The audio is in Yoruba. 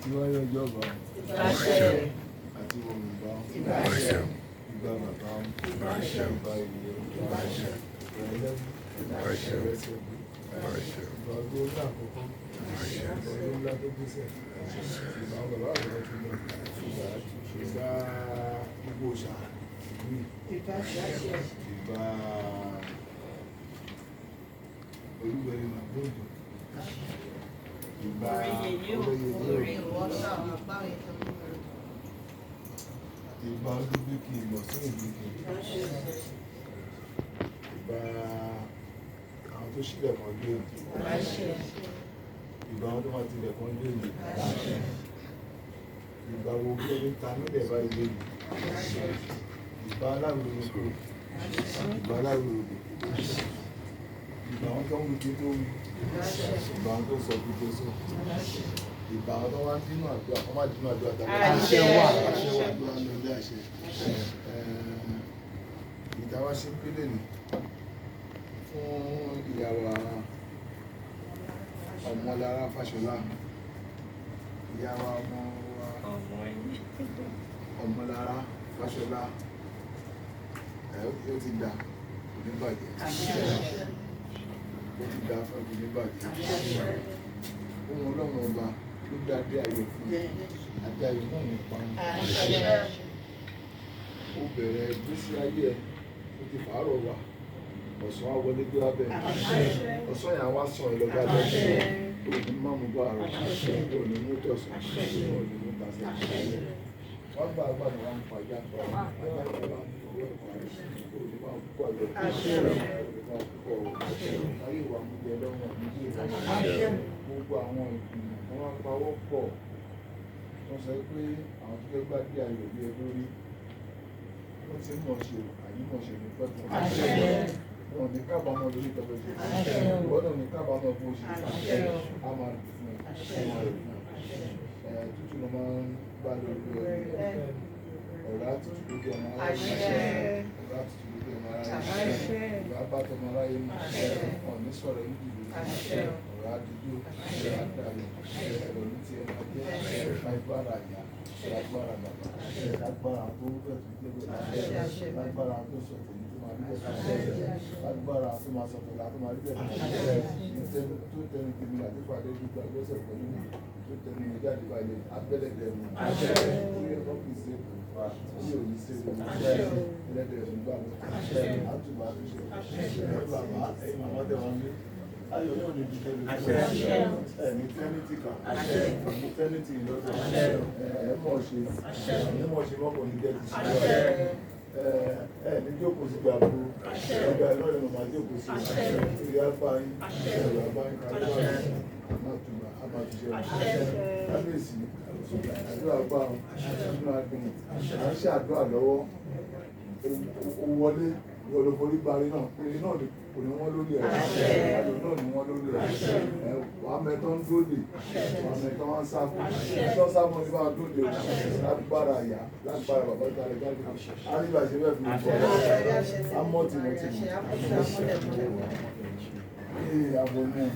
àti wáyé ọjọ́ bá àti Yorùbá ìgbà bàbá ìgbà ìlú ìgbà ẹlẹ́sìn ìgbà ọdún ńlá àkọ́kọ́ ìgbà ọdún ńlá tó gbèsè ìgbà bàbá àgbà tó lọ ìgbà gbogbo òṣà ìgbà olúwẹ̀rẹ̀ màgbọ́dọ̀ ìgbà ìgbà olúgbé kí ìgbà sí ìgbé kí ìgbà àwọn tó sílẹ̀ kan gbé ìgbà àwọn tó máa tilẹ̀ kan gbé ìgbà wo gbé ní ta nílẹ̀ bá ilé ìgbà aláwòrán kò ìgbà aláwòrán ìgbà àwọn tó ń wí tó wí ìgbà àwọn tó sọ tó sọ ìgbà àwọn tó wá ń dínú àdúrà kọ́ má dínú àdúrà tàbí àṣẹ wà tó wá ń lọ ilé àṣẹ ìdáwà sí pílẹ̀ ní fún ìyàwó Ọmọ Lara Fashola ìyàwó Ọmọ Lara Fashola ó ti dà oníbàjẹ́ ó ti dà fún oníbàjẹ́ ohun Ọlọ́run ọba ló dá dé ayọ̀ fún adé ayọ̀ náà nípa ó bẹ̀rẹ̀ gbésí ayé ẹ̀ ó ti fàárọ̀ wà ọ̀sán á wọlé gbé wá bẹ́ẹ̀ ọ̀sán yẹn á wá sàn ìlọ́gbà bẹ́ẹ̀ òní má mú bá àrùn òní mú tọ̀sán òní mú tàṣẹ wọ́n gbà àgbàdo wọn ń pàjá òní máa ń púpọ̀ àjọ òní máa ń púpọ̀ ayé ìwà mú jẹ lọ́wọ́ gbogbo àwọn ìgbìmọ̀ tí wọ́n pawọ́ pọ̀ wọ́n sọ pé àwọn tó fẹ́ gbá dé ayọ̀ bí ẹ lórí wọ́n ti mọ̀ ṣe àyímọ̀ṣe ní pẹ́tù wọn ní kábàámọ̀ lórí tọ́pẹ́ ṣe wọ́n náà ní kábàámọ̀ bó ṣe a máa dùn fún tútù ló máa ń gbá lórí ọ̀rá tútù lójú ọmọ aráyé ọ̀rá tútù lójú ọmọ aráyé ìgbà bá tọmọ aráyé mú ọ̀ní sọ̀rọ̀ ní ìlú ọ̀rá dúdú ọ̀rá dàrí ẹ̀rọ ní ti ẹ̀rọ jẹ́ lágbára àyà lágbára bàbá lágbára tó bẹ̀ tó gbé lágbára tó sọ tèmi tó máa rí bẹ̀ lágbára tó máa sọ tèmi tó máa rí bẹ̀ tó tẹnu tèmi àti pàdé dúpọ̀ lọ́sẹ̀ pẹ̀lú mi tó tẹnu mi jáde báyìí abẹ́lẹ̀dẹ̀ mi ó yẹ kó kì í ṣe kò ní òní ṣe kò ní ṣe ẹlẹ́dẹ̀ mi bá mi àtúbà tó ṣe bàbá ẹ̀yin màmá tẹ̀ wọ́n mi ayọ̀ náà ní ìdílé mi ẹ̀mí tẹ́nítì kan ẹ̀mí tẹ́nítì ìlọ́sẹ̀ ẹ̀mọ̀ ṣe mọ́kò ní jẹ́ ti ṣe ní jókòó sí gbàgbó ọgbà ẹlọ́rin màmá jókòó sí ìyá báyìí ẹ̀rọ báyìí kàlẹ́ àmàtúmọ̀ àmàtúṣe kábíyèsí àdúrà gbà nínú agbègbè à ń ṣe àdúrà lọ́wọ́ ó wọlé olùforí gbari náà pé náà kò ní wọ́n lórí ẹ̀ àjò náà ní wọ́n lórí ẹ̀ wàá mẹ́tọ́ ń dóde wàá mẹ́tọ́ wọn sáfù tó sáfù ní bá dóde lágbára àyà lágbára bàbá ìtàlẹ̀ jáde àríwá ṣe bẹ́ẹ̀ fi ń bọ̀ àmọ́ tìmọ̀tìmọ̀ àbọ̀ náà.